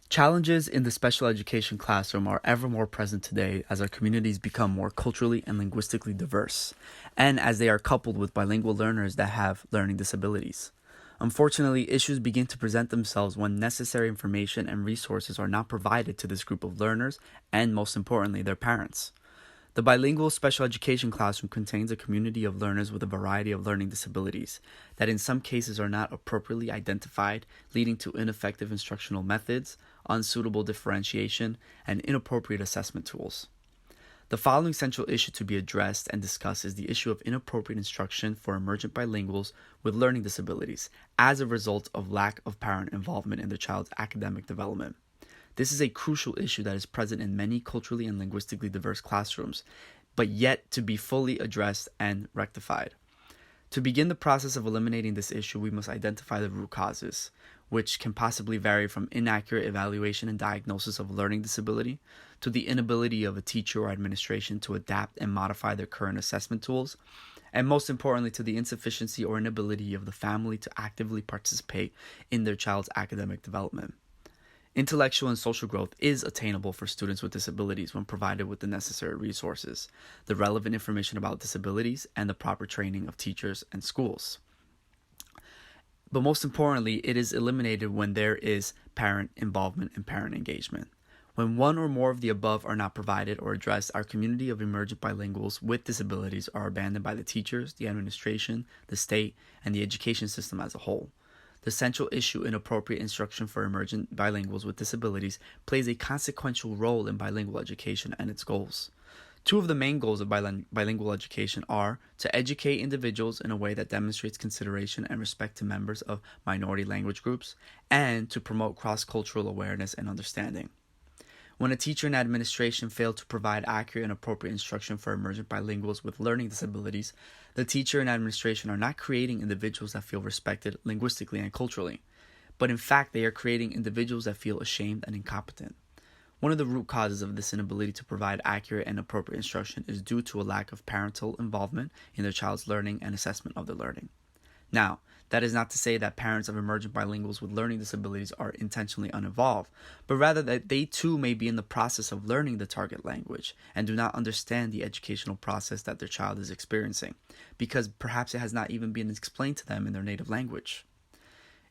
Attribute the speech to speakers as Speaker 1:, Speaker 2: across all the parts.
Speaker 1: Challenges in the special education classroom are ever more present today as our communities become more culturally and linguistically diverse, and as they are coupled with bilingual learners that have learning disabilities. Unfortunately, issues begin to present themselves when necessary information and resources are not provided to this group of learners and, most importantly, their parents. The bilingual special education classroom contains a community of learners with a variety of learning disabilities that in some cases are not appropriately identified, leading to ineffective instructional methods, unsuitable differentiation, and inappropriate assessment tools. The following central issue to be addressed and discussed is the issue of inappropriate instruction for emergent bilinguals with learning disabilities as a result of lack of parent involvement in their child's academic development. This is a crucial issue that is present in many culturally and linguistically diverse classrooms, but yet to be fully addressed and rectified. To begin the process of eliminating this issue, we must identify the root causes, which can possibly vary from inaccurate evaluation and diagnosis of learning disability to the inability of a teacher or administration to adapt and modify their current assessment tools, and most importantly, to the insufficiency or inability of the family to actively participate in their child's academic development. Intellectual and social growth is attainable for students with disabilities when provided with the necessary resources, the relevant information about disabilities, and the proper training of teachers and schools. But most importantly, it is eliminated when there is parent involvement and parent engagement. When one or more of the above are not provided or addressed, our community of emergent bilinguals with disabilities are abandoned by the teachers, the administration, the state, and the education system as a whole. The central issue in appropriate instruction for emergent bilinguals with disabilities plays a consequential role in bilingual education and its goals. Two of the main goals of bilingual education are to educate individuals in a way that demonstrates consideration and respect to members of minority language groups, and to promote cross-cultural awareness and understanding. When a teacher and administration fail to provide accurate and appropriate instruction for emergent bilinguals with learning disabilities, the teacher and administration are not creating individuals that feel respected linguistically and culturally, but in fact they are creating individuals that feel ashamed and incompetent. One of the root causes of this inability to provide accurate and appropriate instruction is due to a lack of parental involvement in their child's learning and assessment of their learning. Now, that is not to say that parents of emergent bilinguals with learning disabilities are intentionally uninvolved, but rather that they too may be in the process of learning the target language and do not understand the educational process that their child is experiencing, because perhaps it has not even been explained to them in their native language.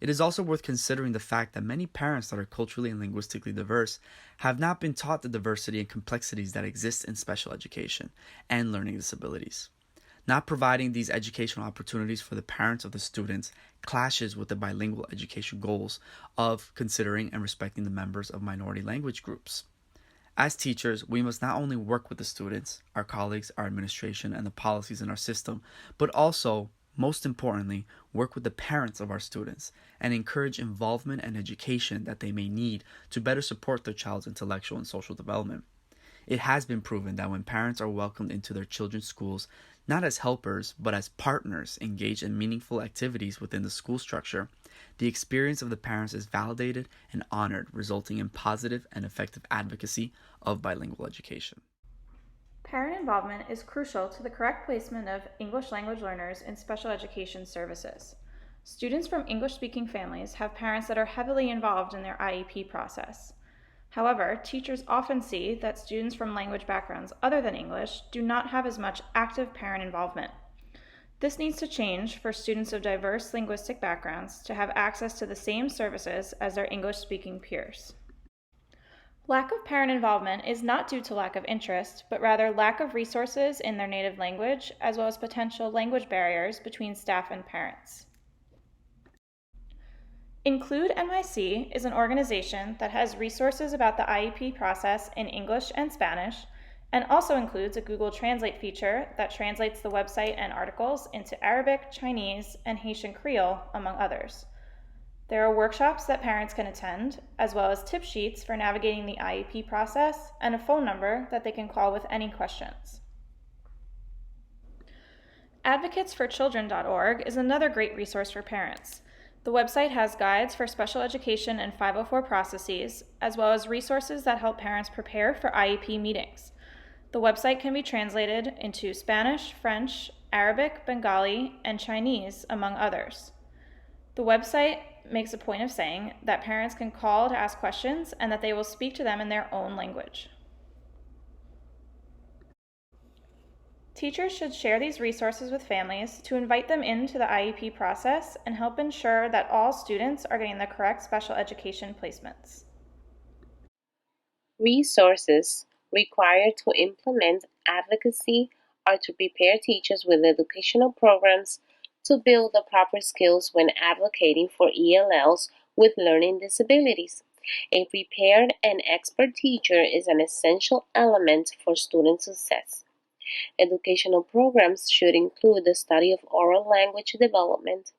Speaker 1: It is also worth considering the fact that many parents that are culturally and linguistically diverse have not been taught the diversity and complexities that exist in special education and learning disabilities. Not providing these educational opportunities for the parents of the students clashes with the bilingual education goals of considering and respecting the members of minority language groups. As teachers, we must not only work with the students, our colleagues, our administration, and the policies in our system, but also, most importantly, work with the parents of our students and encourage involvement and education that they may need to better support their child's intellectual and social development. It has been proven that when parents are welcomed into their children's schools, not as helpers, but as partners engaged in meaningful activities within the school structure, the experience of the parents is validated and honored, resulting in positive and effective advocacy of bilingual education.
Speaker 2: Parent involvement is crucial to the correct placement of English language learners in special education services. Students from English-speaking families have parents that are heavily involved in their IEP process. However, teachers often see that students from language backgrounds other than English do not have as much active parent involvement. This needs to change for students of diverse linguistic backgrounds to have access to the same services as their English-speaking peers. Lack of parent involvement is not due to lack of interest, but rather lack of resources in their native language, as well as potential language barriers between staff and parents. Include NYC is an organization that has resources about the IEP process in English and Spanish, and also includes a Google Translate feature that translates the website and articles into Arabic, Chinese, and Haitian Creole, among others. There are workshops that parents can attend, as well as tip sheets for navigating the IEP process, and a phone number that they can call with any questions. Advocatesforchildren.org is another great resource for parents. The website has guides for special education and 504 processes, as well as resources that help parents prepare for IEP meetings. The website can be translated into Spanish, French, Arabic, Bengali, and Chinese, among others. The website makes a point of saying that parents can call to ask questions and that they will speak to them in their own language. Teachers should share these resources with families to invite them into the IEP process and help ensure that all students are getting the correct special education placements.
Speaker 3: Resources required to implement advocacy are to prepare teachers with educational programs to build the proper skills when advocating for ELLs with learning disabilities. A prepared and expert teacher is an essential element for student success. Educational programs should include the study of oral language development,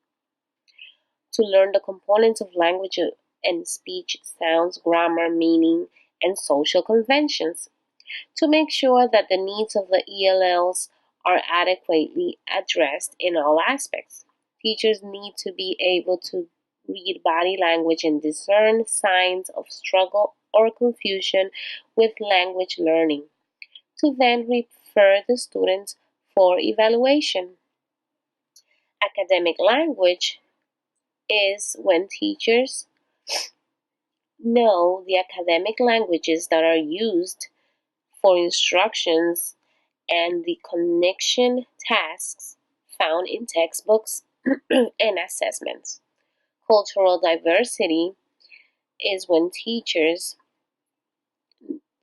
Speaker 3: to learn the components of language and speech, sounds, grammar, meaning, and social conventions, to make sure that the needs of the ELLs are adequately addressed in all aspects. Teachers need to be able to read body language and discern signs of struggle or confusion with language learning, to then refer the students for evaluation. Academic language is when teachers know the academic languages that are used for instructions and the connection tasks found in textbooks and assessments. Cultural diversity is when teachers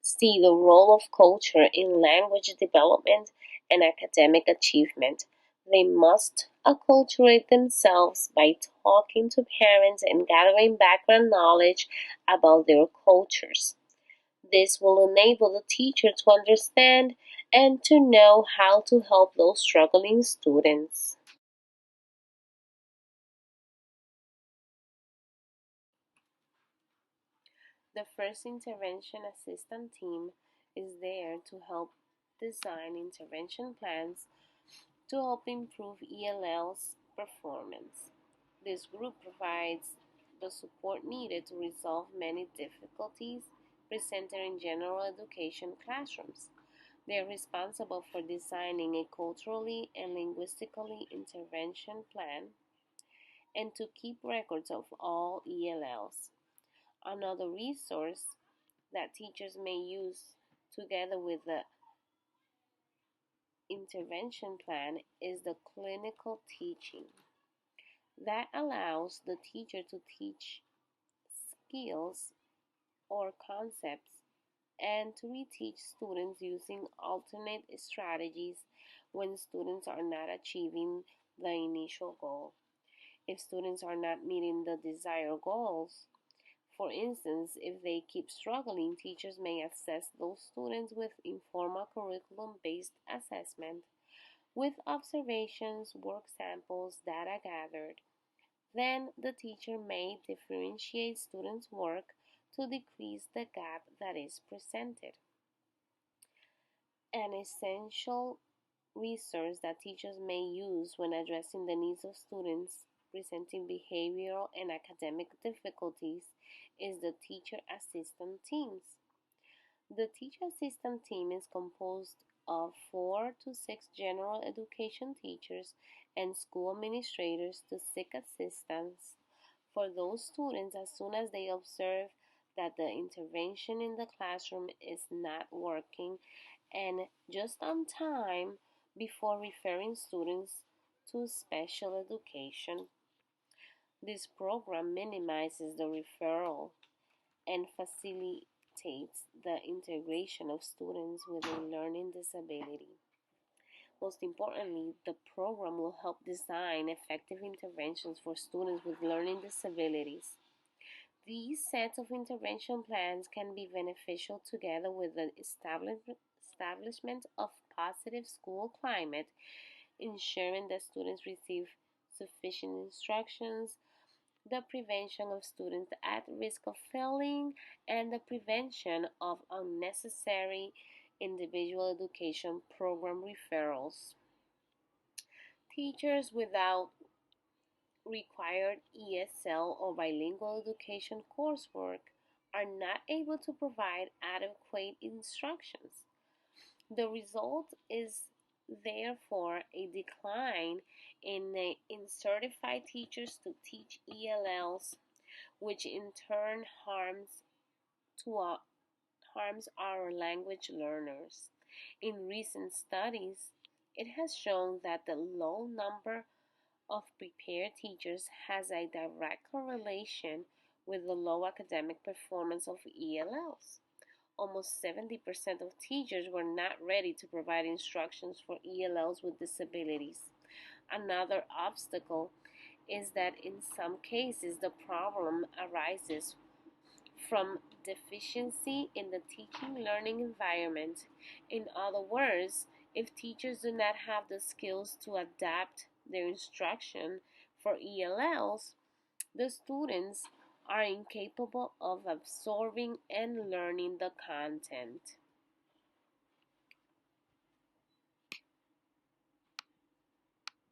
Speaker 3: see the role of culture in language development and academic achievement. They must acculturate themselves by talking to parents and gathering background knowledge about their cultures. This will enable the teacher to understand and to know how to help those struggling students. The first intervention assistant team is there to help design intervention plans to help improve ELL's performance. This group provides the support needed to resolve many difficulties presented in general education classrooms. They are responsible for designing a culturally and linguistically intervention plan and to keep records of all ELLs. Another resource that teachers may use together with the intervention plan is the clinical teaching. That allows the teacher to teach skills or concepts and to reteach students using alternate strategies when students are not achieving the initial goal. If students are not meeting the desired goals, for instance, if they keep struggling, teachers may assess those students with informal curriculum based assessment, with observations, work samples, data gathered. Then the teacher may differentiate students' work to decrease the gap that is presented. An essential resource that teachers may use when addressing the needs of students presenting behavioral and academic difficulties is the teacher assistant teams. The teacher assistant team is composed of 4 to 6 general education teachers and school administrators to seek assistance for those students as soon as they observe that the intervention in the classroom is not working and just on time before referring students to special education. This program minimizes the referral and facilitates the integration of students with a learning disability. Most importantly, the program will help design effective interventions for students with learning disabilities. These sets of intervention plans can be beneficial together with the establishment of positive school climate, ensuring that students receive sufficient instructions, the prevention of students at risk of failing, and the prevention of unnecessary individual education program referrals. Teachers without required ESL or bilingual education coursework are not able to provide adequate instructions. The result is therefore a decline in certified teachers to teach ELLs, which in turn to our, harms our language learners. In recent studies, it has shown that the low number of prepared teachers has a direct correlation with the low academic performance of ELLs. Almost 70% of teachers were not ready to provide instructions for ELLs with disabilities. Another obstacle is that in some cases the problem arises from deficiency in the teaching learning environment. In other words, if teachers do not have the skills to adapt their instruction for ELLs, the students are incapable of absorbing and learning the content.